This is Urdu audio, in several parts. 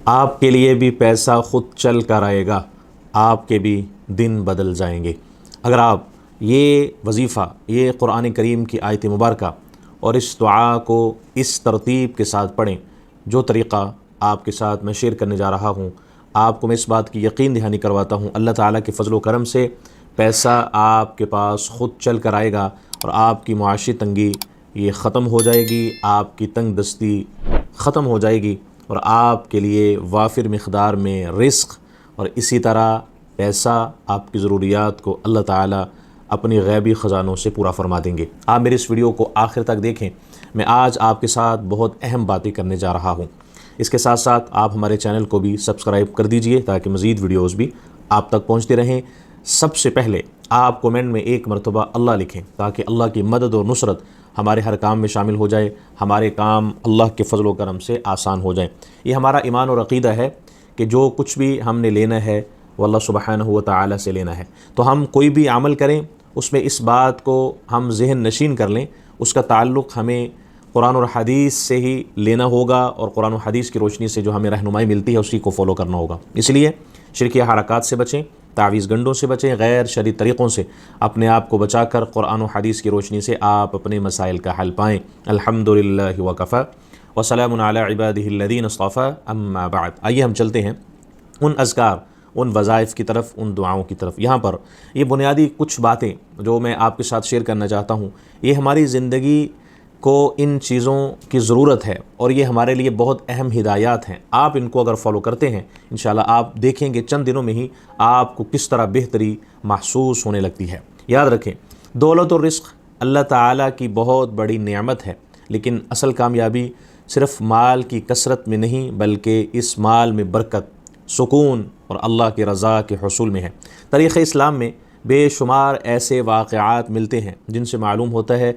آپ کے لیے بھی پیسہ خود چل کر آئے گا، آپ کے بھی دن بدل جائیں گے۔ اگر آپ یہ وظیفہ، یہ قرآن کریم کی آیت مبارکہ اور اس دعا کو اس ترتیب کے ساتھ پڑھیں جو طریقہ آپ کے ساتھ میں شیئر کرنے جا رہا ہوں، آپ کو میں اس بات کی یقین دہانی کرواتا ہوں اللہ تعالیٰ کے فضل و کرم سے پیسہ آپ کے پاس خود چل کر آئے گا اور آپ کی معاشی تنگی یہ ختم ہو جائے گی، آپ کی تنگ دستی ختم ہو جائے گی اور آپ کے لیے وافر مقدار میں رزق اور اسی طرح پیسہ آپ کی ضروریات کو اللہ تعالیٰ اپنی غیبی خزانوں سے پورا فرما دیں گے۔ آپ میری اس ویڈیو کو آخر تک دیکھیں، میں آج آپ کے ساتھ بہت اہم باتیں کرنے جا رہا ہوں۔ اس کے ساتھ ساتھ آپ ہمارے چینل کو بھی سبسکرائب کر دیجئے تاکہ مزید ویڈیوز بھی آپ تک پہنچتے رہیں۔ سب سے پہلے آپ کومنٹ میں ایک مرتبہ اللہ لکھیں تاکہ اللہ کی مدد اور نصرت ہمارے ہر کام میں شامل ہو جائے، ہمارے کام اللہ کے فضل و کرم سے آسان ہو جائیں۔ یہ ہمارا ایمان اور عقیدہ ہے کہ جو کچھ بھی ہم نے لینا ہے وہ اللہ سبحانہ و تعالیٰ سے لینا ہے، تو ہم کوئی بھی عمل کریں اس میں اس بات کو ہم ذہن نشین کر لیں، اس کا تعلق ہمیں قرآن اور حدیث سے ہی لینا ہوگا اور قرآن و حدیث کی روشنی سے جو ہمیں رہنمائی ملتی ہے اسی کو فالو کرنا ہوگا۔ اس لیے شرکیہ حرکات سے بچیں، تعویذ گنڈوں سے بچیں، غیر شرعی طریقوں سے اپنے آپ کو بچا کر قرآن و حدیث کی روشنی سے آپ اپنے مسائل کا حل پائیں۔ الحمدللہ وکفی وسلام علی عبادہ الذین اصطفی اما بعد۔ آئیے ہم چلتے ہیں ان اذکار، ان وظائف کی طرف، ان دعاؤں کی طرف۔ یہاں پر یہ بنیادی کچھ باتیں جو میں آپ کے ساتھ شیئر کرنا چاہتا ہوں، یہ ہماری زندگی کو ان چیزوں کی ضرورت ہے اور یہ ہمارے لیے بہت اہم ہدایات ہیں۔ آپ ان کو اگر فالو کرتے ہیں انشاءاللہ آپ دیکھیں گے چند دنوں میں ہی آپ کو کس طرح بہتری محسوس ہونے لگتی ہے۔ یاد رکھیں، دولت اور رزق اللہ تعالیٰ کی بہت بڑی نعمت ہے، لیکن اصل کامیابی صرف مال کی کثرت میں نہیں بلکہ اس مال میں برکت، سکون اور اللہ کی رضا کے حصول میں ہے۔ تاریخ اسلام میں بے شمار ایسے واقعات ملتے ہیں جن سے معلوم ہوتا ہے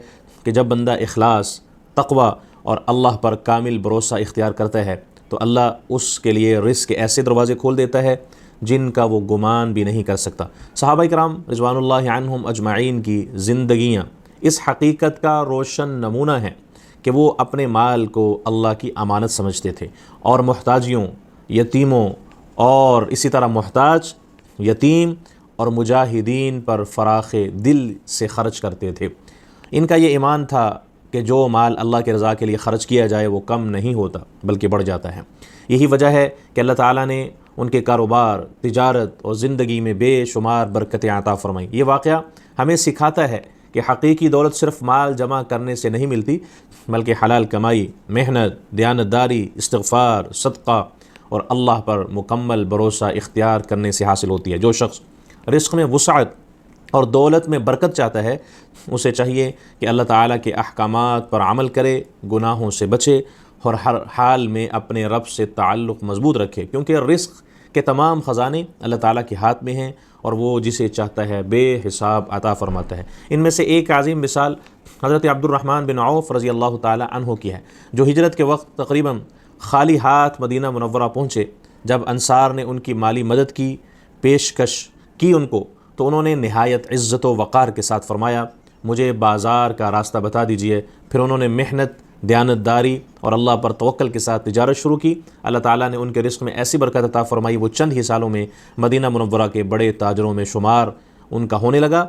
کہ جب بندہ اخلاص، تقوی اور اللہ پر کامل بھروسہ اختیار کرتا ہے تو اللہ اس کے لیے رزق کے ایسے دروازے کھول دیتا ہے جن کا وہ گمان بھی نہیں کر سکتا۔ صحابہ کرام رضوان اللہ عنہم اجمعین کی زندگیاں اس حقیقت کا روشن نمونہ ہیں کہ وہ اپنے مال کو اللہ کی امانت سمجھتے تھے اور محتاجیوں، یتیموں اور اسی طرح محتاج، یتیم اور مجاہدین پر فراخ دل سے خرچ کرتے تھے۔ ان کا یہ ایمان تھا کہ جو مال اللہ کے رضا کے لیے خرچ کیا جائے وہ کم نہیں ہوتا بلکہ بڑھ جاتا ہے۔ یہی وجہ ہے کہ اللہ تعالیٰ نے ان کے کاروبار، تجارت اور زندگی میں بے شمار برکتیں عطا فرمائیں۔ یہ واقعہ ہمیں سکھاتا ہے کہ حقیقی دولت صرف مال جمع کرنے سے نہیں ملتی بلکہ حلال کمائی، محنت، دیانتداری، استغفار، صدقہ اور اللہ پر مکمل بھروسہ اختیار کرنے سے حاصل ہوتی ہے۔ جو شخص رزق میں وسعت اور دولت میں برکت چاہتا ہے اسے چاہیے کہ اللہ تعالیٰ کے احکامات پر عمل کرے، گناہوں سے بچے اور ہر حال میں اپنے رب سے تعلق مضبوط رکھے، کیونکہ رزق کے تمام خزانے اللہ تعالیٰ کے ہاتھ میں ہیں اور وہ جسے چاہتا ہے بے حساب عطا فرماتا ہے۔ ان میں سے ایک عظیم مثال حضرت عبد الرحمن بن عوف رضی اللہ تعالیٰ عنہ کی ہے، جو ہجرت کے وقت تقریباً خالی ہاتھ مدینہ منورہ پہنچے۔ جب انصار نے ان کی مالی مدد کی پیشکش کی ان کو تو انہوں نے نہایت عزت و وقار کے ساتھ فرمایا، مجھے بازار کا راستہ بتا دیجئے۔ پھر انہوں نے محنت، دیانتداری اور اللہ پر توکل کے ساتھ تجارت شروع کی۔ اللہ تعالیٰ نے ان کے رزق میں ایسی برکت عطا فرمائی، وہ چند ہی سالوں میں مدینہ منورہ کے بڑے تاجروں میں شمار ان کا ہونے لگا۔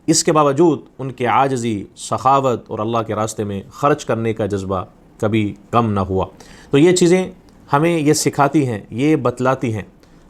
اس کے باوجود ان کے عاجزی، سخاوت اور اللہ کے راستے میں خرچ کرنے کا جذبہ کبھی کم نہ ہوا۔ تو یہ چیزیں ہمیں یہ سکھاتی ہیں، یہ بتلاتی ہیں،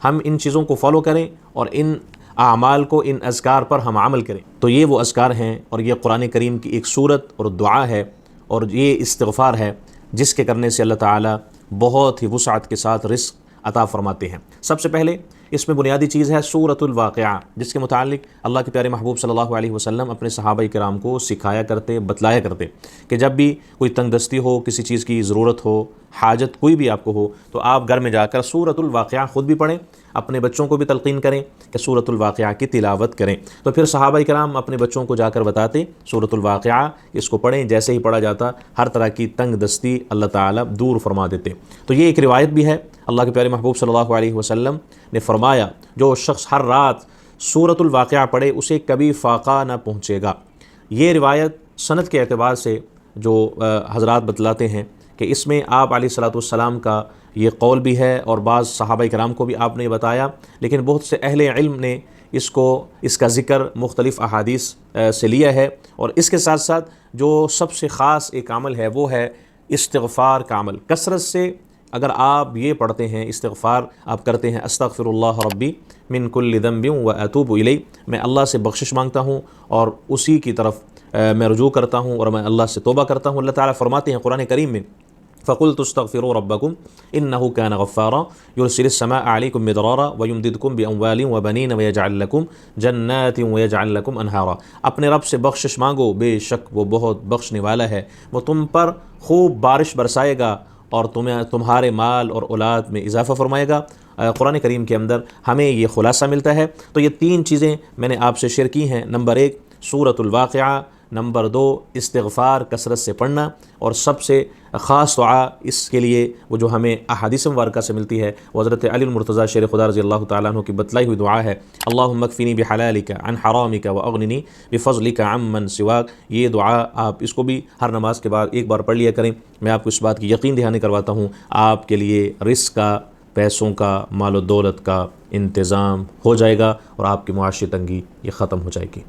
ہم ان چیزوں کو فالو کریں اور ان اعمال کو، ان اذکار پر ہم عمل کریں۔ تو یہ وہ اذکار ہیں اور یہ قرآن کریم کی ایک سورت اور دعا ہے اور یہ استغفار ہے جس کے کرنے سے اللہ تعالیٰ بہت ہی وسعت کے ساتھ رزق عطا فرماتے ہیں۔ سب سے پہلے اس میں بنیادی چیز ہے سورۃ الواقعہ، جس کے متعلق اللہ کے پیارے محبوب صلی اللہ علیہ وسلم اپنے صحابہ کرام کو سکھایا کرتے، بتلایا کرتے کہ جب بھی کوئی تنگ دستی ہو، کسی چیز کی ضرورت ہو، حاجت کوئی بھی آپ کو ہو تو آپ گھر میں جا کر سورۃ الواقعہ خود بھی پڑھیں، اپنے بچوں کو بھی تلقین کریں کہ سورۃ الواقعہ کی تلاوت کریں۔ تو پھر صحابہ کرام اپنے بچوں کو جا کر بتاتے سورۃ الواقعہ اس کو پڑھیں، جیسے ہی پڑھا جاتا ہر طرح کی تنگ دستی اللہ تعالیٰ دور فرما دیتے۔ تو یہ ایک روایت بھی ہے، اللہ کے پیارے محبوب صلی اللہ علیہ وسلم نے فرمایا جو شخص ہر رات سورۃ الواقعہ پڑھے اسے کبھی فاقہ نہ پہنچے گا۔ یہ روایت سند کے اعتبار سے جو حضرات بتلاتے ہیں کہ اس میں آپ علیہ الصلوۃ والسلام کا یہ قول بھی ہے اور بعض صحابہ کرام کو بھی آپ نے بتایا، لیکن بہت سے اہل علم نے اس کا ذکر مختلف احادیث سے لیا ہے۔ اور اس کے ساتھ ساتھ جو سب سے خاص ایک عمل ہے وہ ہے استغفار کا عمل۔ کثرت سے اگر آپ یہ پڑھتے ہیں، استغفار آپ کرتے ہیں، استغفر اللہ ربی من کل ذنب و اتوب الیہ، میں اللہ سے بخشش مانگتا ہوں اور اسی کی طرف میں رجوع کرتا ہوں اور میں اللہ سے توبہ کرتا ہوں۔ اللہ تعالیٰ فرماتے ہیں قرآن کریم میں فَقُلْتُ اسْتَغْفِرُوا رَبَّكُمْ إِنَّهُ كَانَ غَفَّارًا يُرْسِلِ السَّمَاءَ عَلَيْكُمْ مِدْرَارًا وَيُمْدِدْكُمْ بِأَمْوَالٍ وَبَنِينَ وَيَجْعَلْ لَكُمْ جَنَّاتٍ وَيَجْعَلْ لَكُمْ أَنْهَارًا۔ اپنے رب سے بخشش مانگو، بے شک وہ بہت بخشنے والا ہے، وہ تم پر خوب بارش برسائے گا اور تمہارے مال اور اولاد میں اضافہ فرمائے گا۔ قرآن کریم کے اندر ہمیں یہ خلاصہ ملتا ہے۔ تو یہ تین چیزیں میں نے آپ سے شیئر کی ہیں۔ نمبر 1 سورۃ الواقعہ، نمبر 2 استغفار کثرت سے پڑھنا، اور سب سے خاص دعا اس کے لیے وہ جو ہمیں احادیث مبارکہ سے ملتی ہے، وہ حضرت علی المرتضیٰ شیر خدا رضی اللہ تعالیٰ عنہ کی بتلائی ہوئی دعا ہے، اللہم اکفنی بحلالک عن حرامک واغننی بفضلک عمن سواک۔ یہ دعا آپ اس کو بھی ہر نماز کے بعد ایک بار پڑھ لیا کریں۔ میں آپ کو اس بات کی یقین دہانی کرواتا ہوں، آپ کے لیے رزق کا، پیسوں کا، مال و دولت کا انتظام ہو جائے گا اور آپ کی معاشی تنگی یہ ختم ہو جائے گی۔